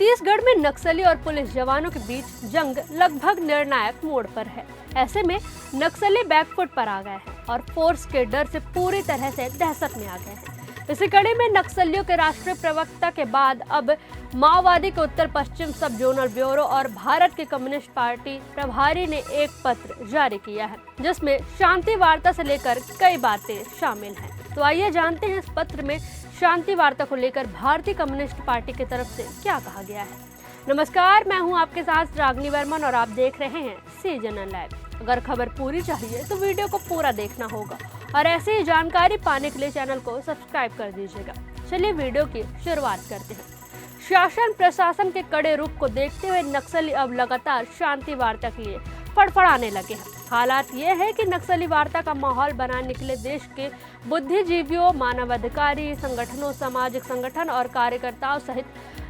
छत्तीसगढ़ में नक्सली और पुलिस जवानों के बीच जंग लगभग निर्णायक मोड़ पर है। ऐसे में नक्सली बैकफुट पर आ गए हैं और फोर्स के डर से पूरी तरह से दहशत में आ गए हैं। इसी कड़ी में नक्सलियों के राष्ट्रीय प्रवक्ता के बाद अब माओवादी के उत्तर पश्चिम सब जोनल ब्यूरो और भारत की कम्युनिस्ट पार्टी प्रभारी ने एक पत्र जारी किया है, जिसमें शांति वार्ता से लेकर कई बातें शामिल हैं। तो आइए जानते हैं इस पत्र में शांति वार्ता को लेकर भारतीय कम्युनिस्ट पार्टी की तरफ से क्या कहा गया है। नमस्कार, मैं हूं आपके साथ रागनी वर्मन और आप देख रहे हैं सीजनल लाइव। अगर खबर पूरी चाहिए तो वीडियो को पूरा देखना होगा और ऐसी ही जानकारी पाने के लिए चैनल को सब्सक्राइब कर दीजिएगा। चलिए वीडियो की शुरुआत करते हैं। शासन प्रशासन के कड़े रुख को देखते हुए नक्सली अब लगातार शांति वार्ता के लिए फड़फड़ाने लगे हैं। हालात ये है कि नक्सली वार्ता का माहौल बनाने के लिए देश के बुद्धिजीवियों, मानवाधिकारी संगठनों, सामाजिक संगठन और कार्यकर्ताओं सहित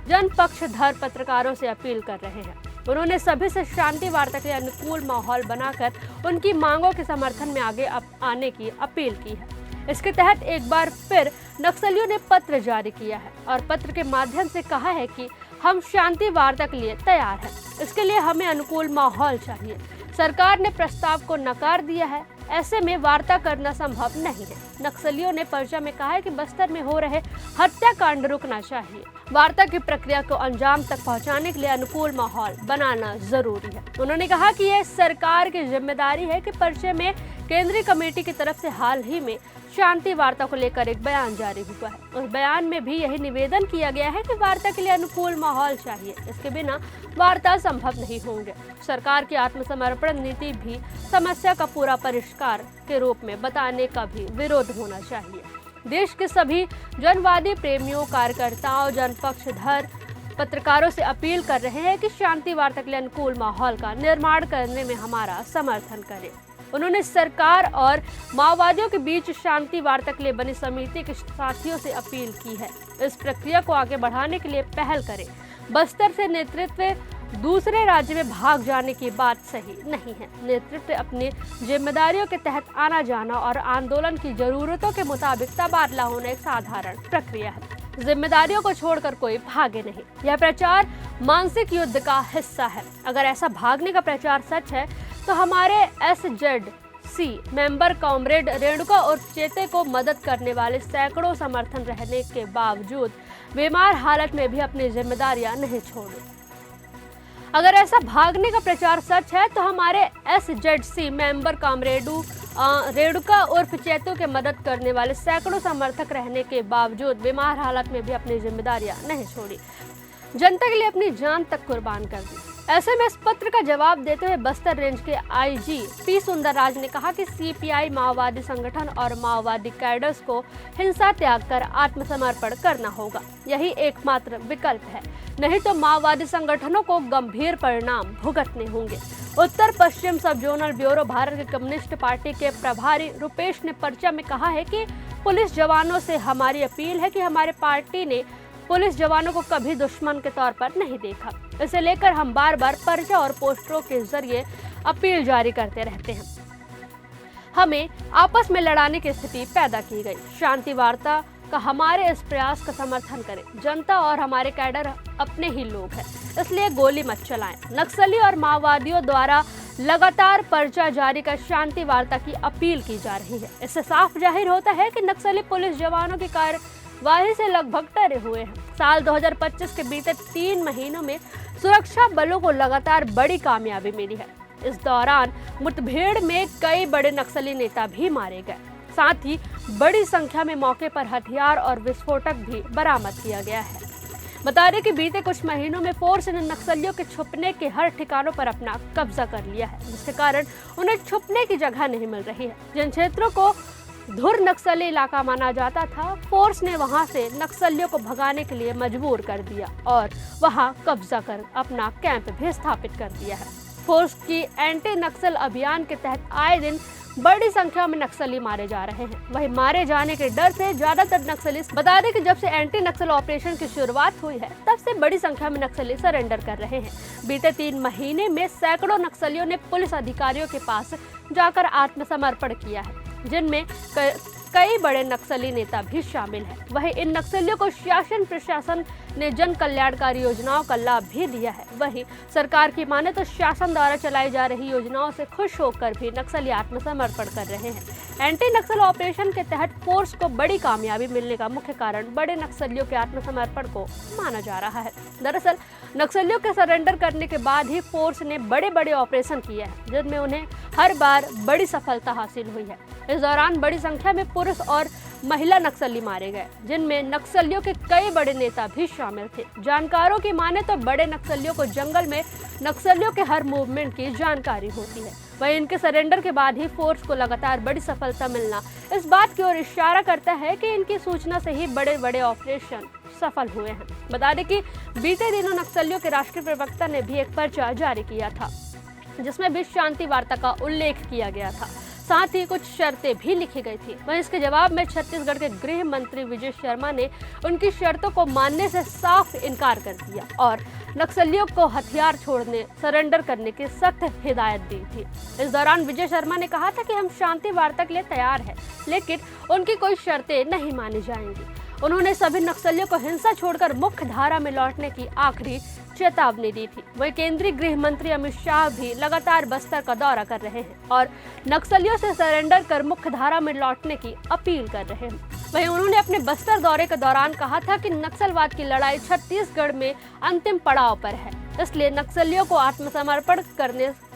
जनपक्षधर पत्रकारों से अपील कर रहे हैं। उन्होंने सभी से शांति वार्ता के अनुकूल माहौल बनाकर उनकी मांगों के समर्थन में आगे आने की अपील की है। इसके तहत एक बार फिर नक्सलियों ने पत्र जारी किया है और पत्र के माध्यम से कहा है कि हम शांति वार्ता के लिए तैयार हैं। इसके लिए हमें अनुकूल माहौल चाहिए। सरकार ने प्रस्ताव को नकार दिया है। ऐसे में वार्ता करना संभव नहीं है। नक्सलियों ने पर्चा में कहा है कि बस्तर में हो रहे हत्याकांड रुकना चाहिए। वार्ता की प्रक्रिया को अंजाम तक पहुंचाने के लिए अनुकूल माहौल बनाना जरूरी है। उन्होंने कहा कि यह सरकार की जिम्मेदारी है कि पर्चे में केंद्रीय कमेटी की तरफ से हाल ही में शांति वार्ता को लेकर एक बयान जारी हुआ है। उस बयान में भी यही निवेदन किया गया है कि वार्ता के लिए अनुकूल माहौल चाहिए। इसके बिना वार्ता संभव नहीं होंगे। सरकार की आत्मसमर्पण नीति भी समस्या का पूरा परिष्कार के रूप में बताने का भी विरोध होना चाहिए। देश के सभी जनवादी प्रेमियों, कार्यकर्ताओं, जनपक्षधर पत्रकारों से अपील कर रहे हैं कि शांति वार्ता के लिए अनुकूल माहौल का निर्माण करने में हमारा समर्थन करें। उन्होंने सरकार और माओवादियों के बीच शांति वार्ता के लिए बनी समिति के साथियों से अपील की है, इस प्रक्रिया को आगे बढ़ाने के लिए पहल करें। बस्तर से नेतृत्व दूसरे राज्य में भाग जाने की बात सही नहीं है। नेतृत्व अपनी जिम्मेदारियों के तहत आना जाना और आंदोलन की जरूरतों के मुताबिक तबादला होना एक साधारण प्रक्रिया है। जिम्मेदारियों को छोड़कर कोई भागे नहीं। यह प्रचार मानसिक युद्ध का हिस्सा है। अगर ऐसा भागने का प्रचार सच है तो हमारे SZC मेंबर कॉमरेड रेणुका और चेते को मदद करने वाले सैकड़ों समर्थन रहने के बावजूद बीमार हालत में भी अपनी जिम्मेदारियां नहीं छोड़ी। अगर ऐसा भागने का प्रचार सच है तो हमारे SZC मेंबर कॉमरेड रेणुका उर्फ चेतू के मदद करने वाले सैकड़ों समर्थक रहने के बावजूद बीमार हालत में भी अपनी जिम्मेदारियां नहीं छोड़ी, जनता के लिए अपनी जान तक कुर्बान कर दी। ऐसे में इस पत्र का जवाब देते हुए बस्तर रेंज के IG P सुंदरराज ने कहा कि CPI माओवादी संगठन और माओवादी कैडर्स को हिंसा त्याग कर आत्मसमर्पण करना होगा। यही एकमात्र विकल्प है, नहीं तो माओवादी संगठनों को गंभीर परिणाम भुगतने होंगे। उत्तर पश्चिम सब जोनल ब्यूरो भारत की कम्युनिस्ट पार्टी के प्रभारी रुपेश ने पर्चा में कहा है कि पुलिस जवानों से हमारी अपील है कि हमारी पार्टी ने पुलिस जवानों को कभी दुश्मन के तौर पर नहीं देखा। इसे लेकर हम बार बार पर्चा और पोस्टरों के जरिए अपील जारी करते रहते हैं। हमें आपस में लड़ाने की स्थिति पैदा की गई। शांति वार्ता का हमारे इस प्रयास का समर्थन करें। जनता और हमारे कैडर अपने ही लोग हैं, इसलिए गोली मत चलाएं। नक्सली और माओवादियों द्वारा लगातार पर्चा जारी कर शांति वार्ता की अपील की जा रही है। इससे साफ जाहिर होता है कि नक्सली पुलिस जवानों की कार्यवाही से लगभग डरे हुए हैं। साल 2025 के बीते 3 महीनों में सुरक्षा बलों को लगातार बड़ी कामयाबी मिली है। इस दौरान मुठभेड़ में कई बड़े नक्सली नेता भी मारे गए। साथ ही बड़ी संख्या में मौके पर हथियार और विस्फोटक भी बरामद किया गया है। बता दें कि बीते कुछ महीनों में फोर्स ने नक्सलियों के छुपने के हर ठिकानों पर अपना कब्जा कर लिया है, जिसके कारण उन्हें छुपने की जगह नहीं मिल रही है। जिन क्षेत्रों को धुर नक्सली इलाका माना जाता था, फोर्स ने वहां से नक्सलियों को भगाने के लिए मजबूर कर दिया और वहां कब्जा कर अपना कैंप भी स्थापित कर दिया है। फोर्स की एंटी नक्सल अभियान के तहत आए दिन बड़ी संख्या में नक्सली मारे जा रहे हैं। वहीं मारे जाने के डर से ज्यादातर नक्सली, बता दें कि जब से एंटी नक्सल ऑपरेशन की शुरुआत हुई है तब से बड़ी संख्या में नक्सली सरेंडर कर रहे हैं। बीते 3 महीने में सैकड़ों नक्सलियों ने पुलिस अधिकारियों के पास जाकर आत्मसमर्पण किया है, जिनमें कई बड़े नक्सली नेता भी शामिल हैं। वहीं इन नक्सलियों को शासन प्रशासन ने जन कल्याणकारी योजनाओं का लाभ भी दिया है। वहीं सरकार की माने तो शासन द्वारा चलाई जा रही योजनाओं से खुश होकर भी नक्सली आत्मसमर्पण कर रहे हैं। एंटी नक्सल ऑपरेशन के तहत फोर्स को बड़ी कामयाबी मिलने का मुख्य कारण बड़े नक्सलियों के आत्मसमर्पण को माना जा रहा है। दरअसल नक्सलियों के सरेंडर करने के बाद ही फोर्स ने बड़े बड़े ऑपरेशन किए हैं, जिनमें उन्हें हर बार बड़ी सफलता हासिल हुई है। इस दौरान बड़ी संख्या में पुरुष और महिला नक्सली मारे गए, जिनमें नक्सलियों के कई बड़े नेता भी शामिल थे। जानकारों की माने तो बड़े नक्सलियों को जंगल में नक्सलियों के हर मूवमेंट की जानकारी होती है। वहीं इनके सरेंडर के बाद ही फोर्स को लगातार बड़ी सफलता मिलना इस बात की ओर इशारा करता है कि इनकी सूचना से ही बड़े बड़े ऑपरेशन सफल हुए हैं। बता दें कि बीते दिनों नक्सलियों के राष्ट्रीय प्रवक्ता ने भी एक पर्चा जारी किया था, जिसमें विश्व शांति वार्ता का उल्लेख किया गया था। साथ ही कुछ शर्तें भी लिखी गई थी। वहीं इसके जवाब में छत्तीसगढ़ के गृह मंत्री विजय शर्मा ने उनकी शर्तों को मानने से साफ इनकार कर दिया और नक्सलियों को हथियार छोड़ने, सरेंडर करने की सख्त हिदायत दी थी। इस दौरान विजय शर्मा ने कहा था कि हम शांति वार्ता के लिए तैयार हैं, लेकिन उनकी कोई शर्तें नहीं मानी जाएंगी। उन्होंने सभी नक्सलियों को हिंसा छोड़कर मुख्य धारा में लौटने की आखिरी चेतावनी दी थी। वहीं केंद्रीय गृह मंत्री अमित शाह भी लगातार बस्तर का दौरा कर रहे हैं और नक्सलियों से सरेंडर कर मुख्य धारा में लौटने की अपील कर रहे हैं। वहीं उन्होंने अपने बस्तर दौरे के दौरान कहा था कि नक्सलवाद की लड़ाई छत्तीसगढ़ में अंतिम पड़ाव पर है, इसलिए नक्सलियों को आत्मसमर्पण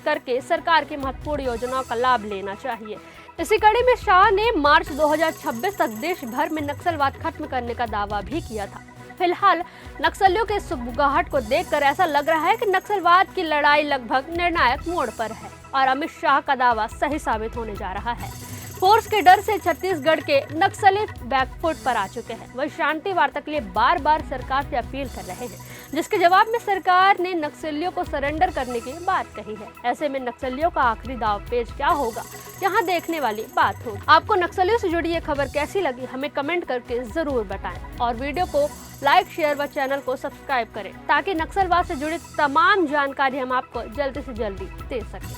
करके सरकार की महत्वपूर्ण योजनाओं का लाभ लेना चाहिए। इसी कड़ी में शाह ने मार्च 2026 तक देश भर में नक्सलवाद खत्म करने का दावा भी किया था। फिलहाल नक्सलियों के सुगबुगाहट को देखकर ऐसा लग रहा है कि नक्सलवाद की लड़ाई लगभग निर्णायक मोड़ पर है और अमित शाह का दावा सही साबित होने जा रहा है। फोर्स के डर से छत्तीसगढ़ के नक्सली बैकफुट पर आ चुके हैं। वह शांति वार्ता के लिए बार बार सरकार से अपील कर रहे हैं, जिसके जवाब में सरकार ने नक्सलियों को सरेंडर करने की बात कही है। ऐसे में नक्सलियों का आखिरी दावपेच क्या होगा, यहाँ देखने वाली बात होगी। आपको नक्सलियों से जुड़ी ये खबर कैसी लगी, हमें कमेंट करके जरूर बताएं और वीडियो को लाइक, शेयर व चैनल को सब्सक्राइब करें, ताकि नक्सलवाद से जुड़ी तमाम जानकारी हम आपको जल्दी से जल्दी दे सकें।